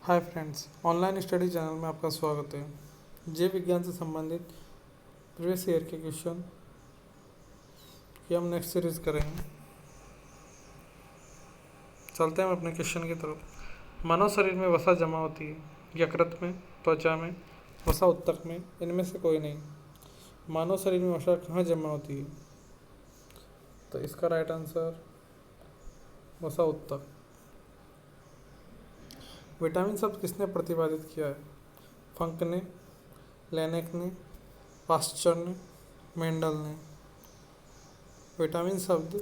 Hi friends, online study channel में आपका स्वागत है। जीव विज्ञान से संबंधित प्रीवियस ईयर के क्वेश्चन की हम नेक्स्ट सीरीज करेंगे। चलते हैं हम अपने क्वेश्चन की तरफ। मानव शरीर में वसा जमा होती है, यकृत में, त्वचा में, वसा उत्तक में, इनमें से कोई नहीं। मानव शरीर में वसा कहाँ जमा होती है? तो इसका राइट आंसर वसा उत्तक। विटामिन शब्द किसने प्रतिपादित किया है? फंक ने, लेनेक ने, पास्चर ने, मेंडल ने। विटामिन शब्द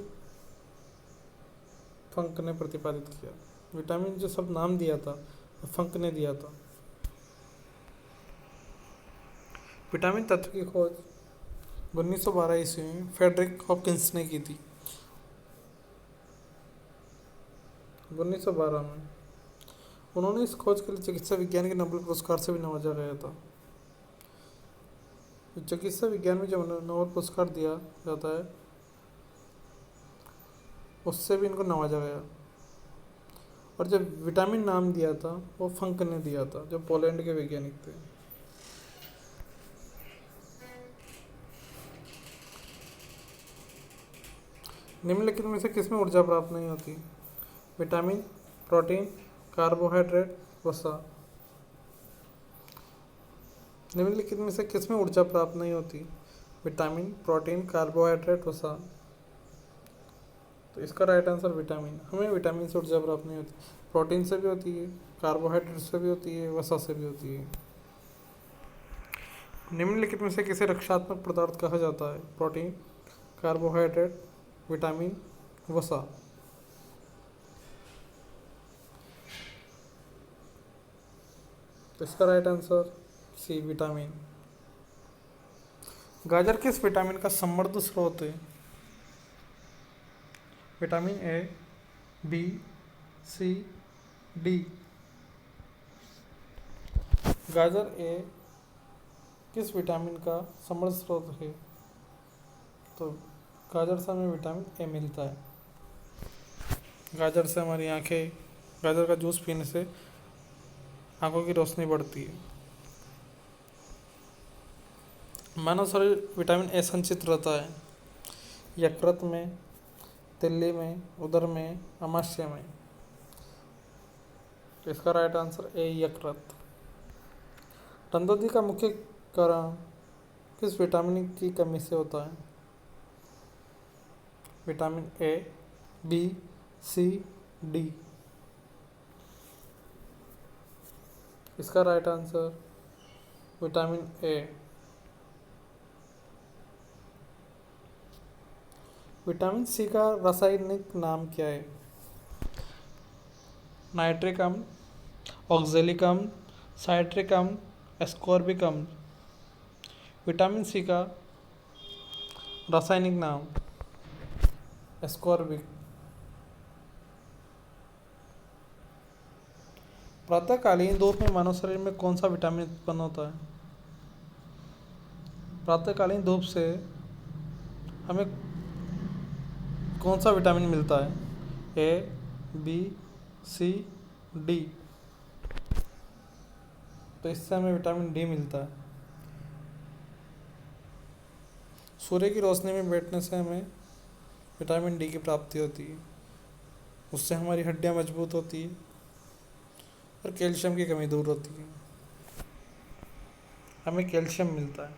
फंक ने प्रतिपादित किया। विटामिन जो शब्द नाम दिया था वो फंक ने दिया था। विटामिन तत्व की खोज 1912 ईस्वी में फ्रेडरिक हॉपकिंस ने की थी। 1912 में उन्होंने इस खोज के लिए चिकित्सा विज्ञान के नोबेल पुरस्कार से भी नवाजा गया था। चिकित्सा विज्ञान में जो नोबेल पुरस्कार दिया जाता है उससे भी इनको नवाजा गया। और जब विटामिन नाम दिया था वो फंक ने दिया था, जो पोलैंड के वैज्ञानिक थे। निम्नलिखित में से किसमें ऊर्जा प्राप्त नहीं होती? विटामिन, प्रोटीन, कार्बोहाइड्रेट, वसा। निम्नलिखित में से किसमें ऊर्जा प्राप्त नहीं होती? विटामिन, प्रोटीन, कार्बोहाइड्रेट, वसा। तो इसका राइट आंसर विटामिन। हमें विटामिन से ऊर्जा प्राप्त नहीं होती, प्रोटीन से भी होती है, कार्बोहाइड्रेट से भी होती है, वसा से भी होती है। निम्नलिखित में से किसे रक्षात्मक पदार्थ कहा जाता है? प्रोटीन, कार्बोहाइड्रेट, विटामिन, वसा। तो इसका राइट आंसर सी, विटामिन। गाजर किस विटामिन का समृद्ध स्रोत है? Vitamin A, B, C, D. गाजर ए किस विटामिन का समृद्ध स्रोत है? तो गाजर से हमें विटामिन ए मिलता है। गाजर से हमारी आंखें, गाजर का जूस पीने से आंखों की रोशनी बढ़ती है। मानव शरीर विटामिन ए संचित रहता है यकृत में, तिल्ली में, उदर में, अमाशय में। तो इसका राइट आंसर ए, यकृत। दंतों का मुख्य कारण किस विटामिन की कमी से होता है? Vitamin A, B, C, D. इसका right answer vitamin A. Vitamin C का रासायनिक नाम क्या है? नाइट्रिक अम्ल, ऑक्जेलिक अम्ल, साइट्रिक अम्ल, एस्कॉर्बिक अम्ल। विटामिन सी का रासायनिक नाम एस्कॉर्बिक। प्रातःकालीन धूप में मानव शरीर में कौन सा विटामिन उत्पन्न होता है? प्रातःकालीन धूप से हमें कौन सा विटामिन मिलता है? ए, बी, सी, डी। तो इससे हमें विटामिन डी मिलता है। सूर्य की रोशनी में बैठने से हमें विटामिन डी की प्राप्ति होती है। उससे हमारी हड्डियां मजबूत होती है और कैल्शियम की कमी दूर होती है। हमें कैल्शियम मिलता है।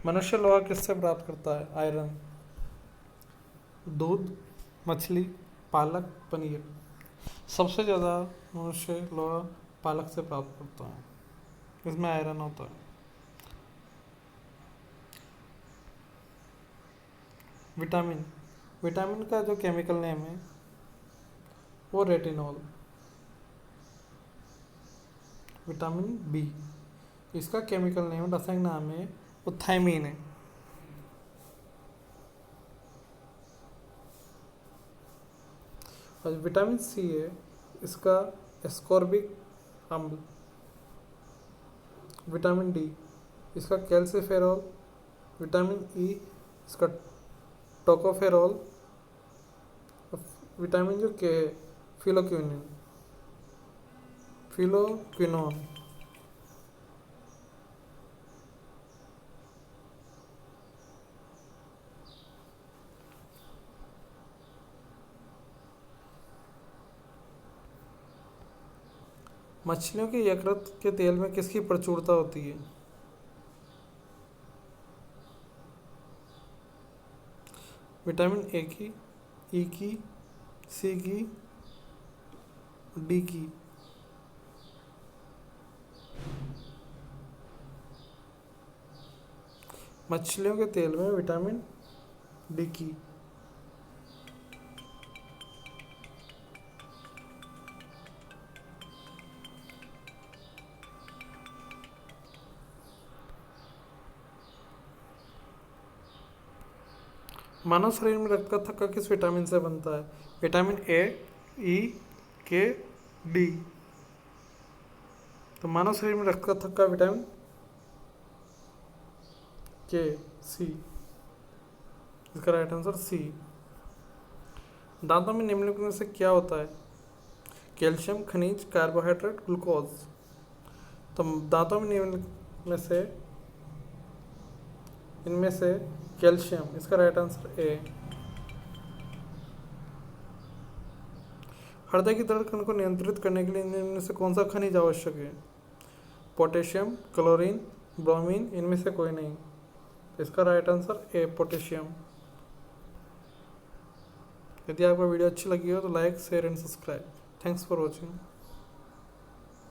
मनुष्य लोहा किससे प्राप्त करता है? आयरन। दूध, मछली, पालक, पनीर। सबसे ज़्यादा मनुष्य लोहा पालक से प्राप्त करता है, इसमें आयरन होता है। विटामिन, विटामिन का जो केमिकल नेम है वो रेटिनॉल। विटामिन बी, इसका केमिकल नेम, रासायनिक नाम है वो थायमीन है। और विटामिन सी है, इसका एस्कॉर्बिक अम्ल। विटामिन डी, इसका कैल्सिफेरॉल। विटामिन ई, इसका टोकोफेरॉल। विटामिन जो के फिलोक्विनिन। फिलोक्विनोन। मछलियों के यकृत के तेल में किसकी प्रचुरता होती है? विटामिन ए की, ई की, सी की, डी की। मछलियों के तेल में विटामिन डी की। मानव शरीर में रक्त का थक्का किस विटामिन से बनता है? विटामिन ए, ई, के, डी। तो मानव शरीर में रक्त का थक्का विटामिन के, सी। इसका राइट आंसर सी। दांतों में निम्नलिखित में से क्या होता है? कैल्शियम, खनिज, कार्बोहाइड्रेट, ग्लूकोज। तो दांतों में निम्नलिखित में से इनमें से कैल्शियम। इसका राइट आंसर ए। हृदय की धड़कन को नियंत्रित करने के लिए इनमें से कौन सा खनिज आवश्यक है? Potassium, chlorine, bromine. इनमें से कोई नहीं। इसका राइट आंसर ए, पोटेशियम। यदि आपको वीडियो अच्छी लगी हो तो like, share and subscribe. Thanks for watching.